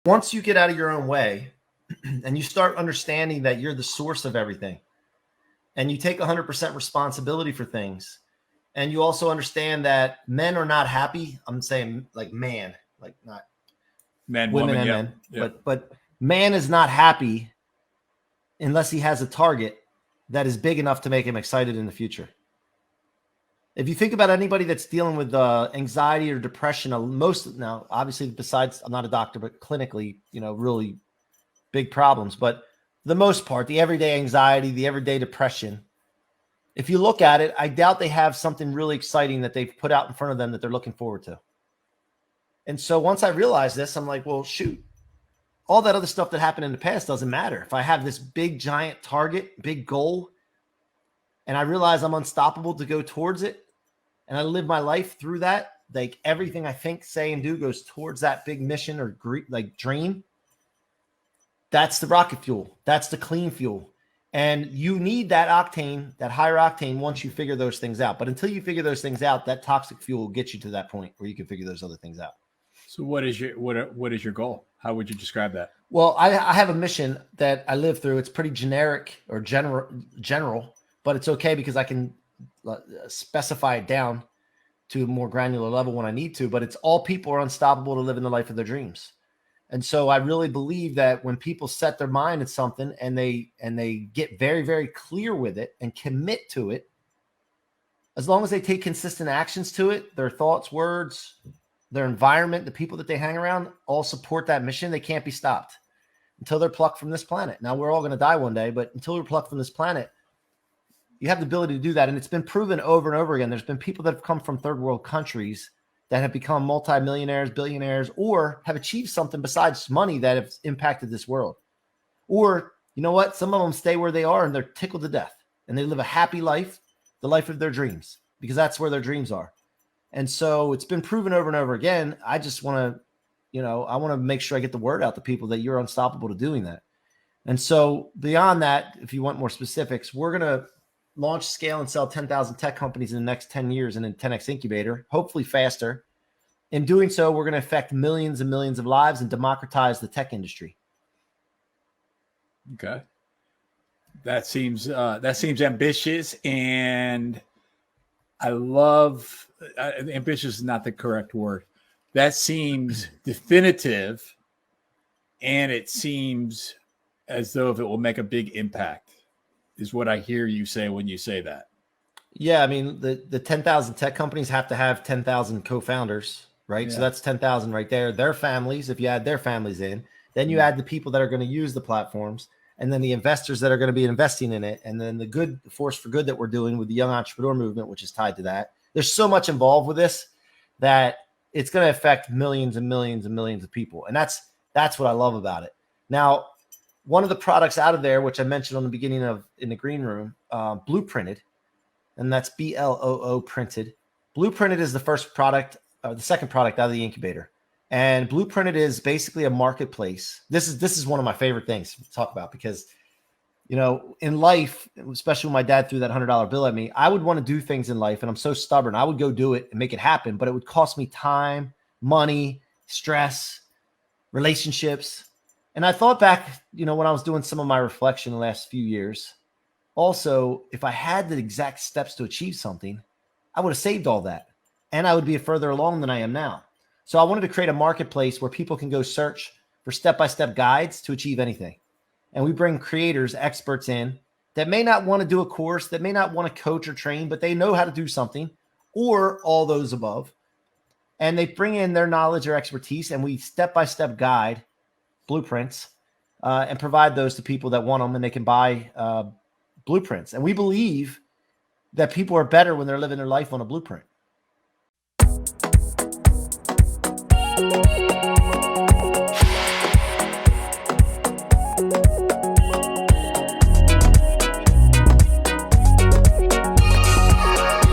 once you get out of your own way and you start understanding that you're the source of everything and you take 100% responsibility for things, and you also understand that men are not happy. I'm saying like man, like not men, women woman, and men, yep. but man is not happy unless he has a target that is big enough to make him excited in the future. If you think about anybody that's dealing with anxiety or depression, now, obviously, besides I'm not a doctor, but clinically, really big problems. But for the most part, the everyday anxiety, the everyday depression, if you look at it, I doubt they have something really exciting that they've put out in front of them that they're looking forward to. And so once I realized this, I'm like, well, shoot, all that other stuff that happened in the past doesn't matter. If I have this big, giant target, big goal, and I realize I'm unstoppable to go towards it, and I live my life through that, like everything I think, say, and do goes towards that big mission or like dream, that's the rocket fuel. That's the clean fuel. And you need that octane, that higher octane, once you figure those things out. But until you figure those things out, that toxic fuel will get you to that point where you can figure those other things out. So what is your goal? How would you describe that? Well, I have a mission that I live through. It's pretty generic or general, but it's okay because I can specify it down to a more granular level when I need to. But it's all people are unstoppable to live in the life of their dreams. And so I really believe that when people set their mind at something and they get very, very clear with it and commit to it, as long as they take consistent actions to it, their thoughts, words, their environment, the people that they hang around, all support that mission, they can't be stopped until they're plucked from this planet. Now, we're all going to die one day, but until we're plucked from this planet, you have the ability to do that. And it's been proven over and over again. There's been people that have come from third world countries that have become multimillionaires, billionaires, or have achieved something besides money that have impacted this world. Or, you know what? Some of them stay where they are and they're tickled to death and they live a happy life, the life of their dreams, because that's where their dreams are. And so it's been proven over and over again. I just want to, I want to make sure I get the word out to people that you're unstoppable to doing that. And so beyond that, if you want more specifics, we're going to launch, scale, and sell 10,000 tech companies in the next 10 years in a 10X incubator, hopefully faster. In doing so, we're going to affect millions and millions of lives and democratize the tech industry. Okay. That seems ambitious, and I love ambitious is not the correct word. That seems definitive, and it seems as though if it will make a big impact is what I hear you say when you say that. Yeah, I mean, the 10,000 tech companies have to have 10,000 co-founders, right? Yeah. So that's 10,000 right there. Their families, if you add their families in, then you add the people that are going to use the platforms, and then the investors that are going to be investing in it, and then the force for good that we're doing with the young entrepreneur movement, which is tied to that. There's so much involved with this that it's going to affect millions and millions and millions of people. And that's what I love about it. Now, one of the products out of there, which I mentioned on the beginning of in the green room, Blooprinted, and that's BLOO printed. Blooprinted is the first product, the second product out of the incubator. And Blooprinted is basically a marketplace. This is one of my favorite things to talk about because, in life, especially when my dad threw that $100 bill at me, I would want to do things in life, and I'm so stubborn. I would go do it and make it happen, but it would cost me time, money, stress, relationships. And I thought back, when I was doing some of my reflection the last few years, also, if I had the exact steps to achieve something, I would have saved all that, and I would be further along than I am now. So I wanted to create a marketplace where people can go search for step-by-step guides to achieve anything. And we bring creators, experts in that may not want to do a course, that may not want to coach or train, but they know how to do something, or all those above. And they bring in their knowledge or expertise, and we step-by-step guide blueprints and provide those to people that want them, and they can buy blueprints. And we believe that people are better when they're living their life on a blueprint.